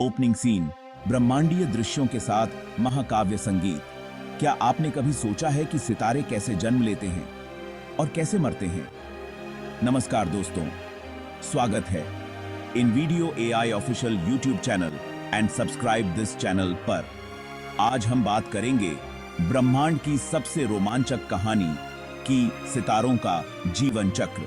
Opening scene, ब्रह्मांडीय दृश्यों के साथ महाकाव्य संगीत। क्या आपने कभी सोचा है कि सितारे कैसे जन्म लेते हैं और कैसे मरते हैं? नमस्कार दोस्तों, स्वागत है in video AI official YouTube channel and subscribe this channel पर। आज हम बात करेंगे ब्रह्मांड की सबसे रोमांचक कहानी की सितारों का जीवन चक्र।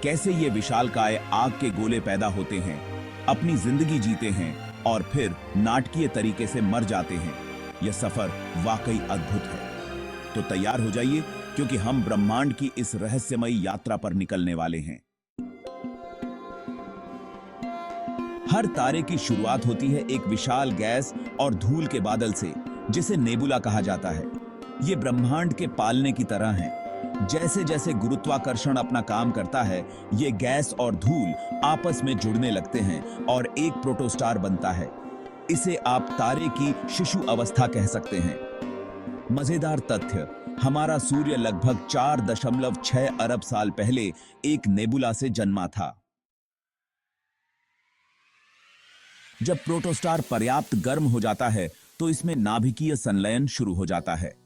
कैसे ये विशालकाय आग के गोले पैदा होते हैं, अपनी जिंदगी जीते हैं और फिर नाटकीय तरीके से मर जाते हैं। यह सफर वाकई अद्भुत है। तो तैयार हो जाइए, क्योंकि हम ब्रह्मांड की इस रहस्यमयी यात्रा पर निकलने वाले हैं। हर तारे की शुरुआत होती है एक विशाल गैस और धूल के बादल से, जिसे नेबुला कहा जाता है। ये ब्रह्मांड के पालने की तरह है। जैसे जैसे गुरुत्वाकर्षण अपना काम करता है, ये गैस और धूल आपस में जुड़ने लगते हैं और एक प्रोटोस्टार बनता है। इसे आप तारे की शिशु अवस्था कह सकते हैं। मजेदार तथ्य, हमारा सूर्य लगभग 4.6 अरब साल पहले एक नेबुला से जन्मा था। जब प्रोटोस्टार पर्याप्त गर्म हो जाता है तो इसमें नाभिकीय संलयन शुरू हो जाता है।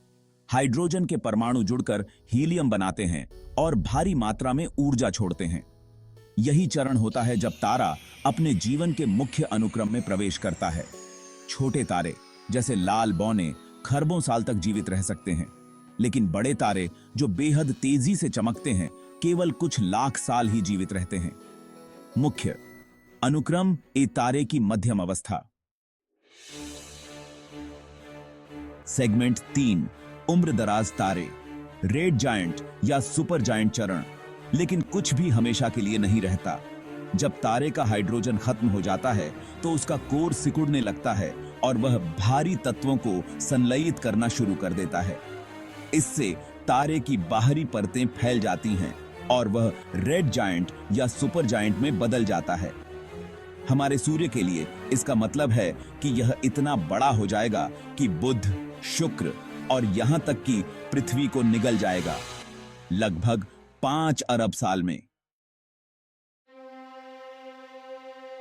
हाइड्रोजन के परमाणु जुड़कर हीलियम बनाते हैं और भारी मात्रा में ऊर्जा छोड़ते हैं। यही चरण होता है जब तारा अपने जीवन के मुख्य अनुक्रम में प्रवेश करता है। छोटे तारे जैसे लाल बौने खरबों साल तक जीवित रह सकते हैं, लेकिन बड़े तारे जो बेहद तेजी से चमकते हैं केवल कुछ लाख साल ही जीवित रहते हैं। मुख्य अनुक्रम ए तारे की मध्यम अवस्था। सेगमेंट 3, उम्र दराज तारे, रेड जायंट या सुपर जायंट चरण। लेकिन कुछ भी हमेशा के लिए नहीं रहता। जब तारे का हाइड्रोजन खत्म हो जाता है तो उसका कोर सिकुड़ने लगता है और वह भारी तत्वों को संलयित करना शुरू कर देता है। इससे तारे की बाहरी परतें फैल जाती हैं और वह रेड जायंट या सुपर जायंट में बदल जाता है। हमारे सूर्य के लिए इसका मतलब है कि यह इतना बड़ा हो जाएगा कि बुध, शुक्र और यहां तक कि पृथ्वी को निगल जाएगा, लगभग 5 अरब साल में।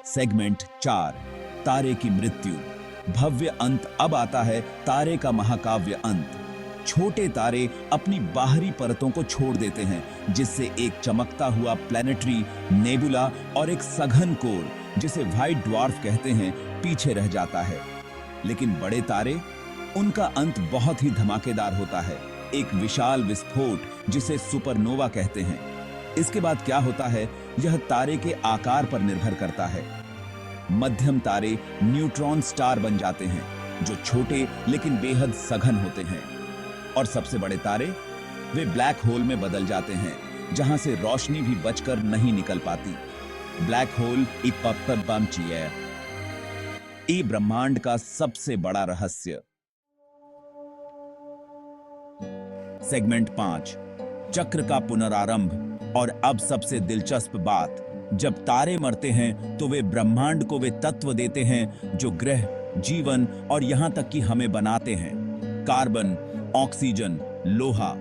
सेगमेंट 4, तारे की मृत्यु, भव्य अंत। अब आता है तारे का महाकाव्य अंत। छोटे तारे अपनी बाहरी परतों को छोड़ देते हैं, जिससे एक चमकता हुआ प्लैनेटरी नेबुला और एक सघन कोर, जिसे व्हाइट ड्वार्फ कहते हैं, पीछे रह जाता है। लेकिन बड़े तारे, उनका अंत बहुत ही धमाकेदार होता है, एक विशाल विस्फोट जिसे सुपरनोवा कहते हैं। इसके बाद क्या होता है, यह तारे के आकार पर निर्भर करता है। मध्यम तारे न्यूट्रॉन स्टार बन जाते हैं, जो छोटे लेकिन बेहद सघन होते हैं। और सबसे बड़े तारे, वे ब्लैक होल में बदल जाते हैं, जहां से रोशनी भी बचकर नहीं निकल पाती। ब्लैक होल एक पत्थर बम चाहिए। ये ब्रह्मांड का सबसे बड़ा रहस्य। सेगमेंट 5, चक्र का पुनरारंभ। और अब सबसे दिलचस्प बात, जब तारे मरते हैं तो वे ब्रह्मांड को वे तत्व देते हैं जो ग्रह, जीवन और यहां तक कि हमें बनाते हैं। कार्बन, ऑक्सीजन, लोहा,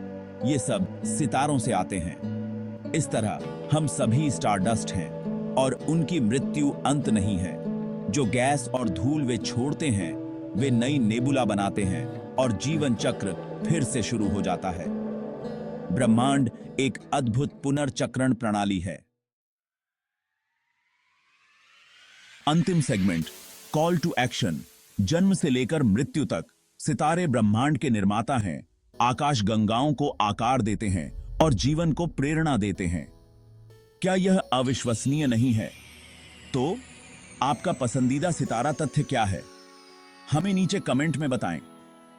ये सब सितारों से आते हैं। इस तरह हम सभी स्टारडस्ट हैं और उनकी मृत्यु अंत नहीं है। जो गैस और धूल वे छोड़ते हैं, वे नई नेबुला बनाते हैं और जीवन चक्र फिर से शुरू हो जाता है। ब्रह्मांड एक अद्भुत पुनर्चक्रण प्रणाली है। अंतिम सेगमेंट, कॉल टू एक्शन। जन्म से लेकर मृत्यु तक सितारे ब्रह्मांड के निर्माता हैं, आकाश गंगाओं को आकार देते हैं और जीवन को प्रेरणा देते हैं। क्या यह अविश्वसनीय नहीं है? तो आपका पसंदीदा सितारा तथ्य क्या है? हमें नीचे कमेंट में बताएं।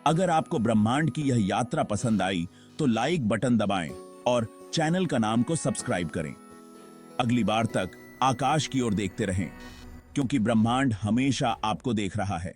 अगर आपको ब्रह्मांड की यह यात्रा पसंद आई तो लाइक बटन दबाएं और चैनल का नाम को सब्सक्राइब करें। अगली बार तक आकाश की ओर देखते रहें, क्योंकि ब्रह्मांड हमेशा आपको देख रहा है।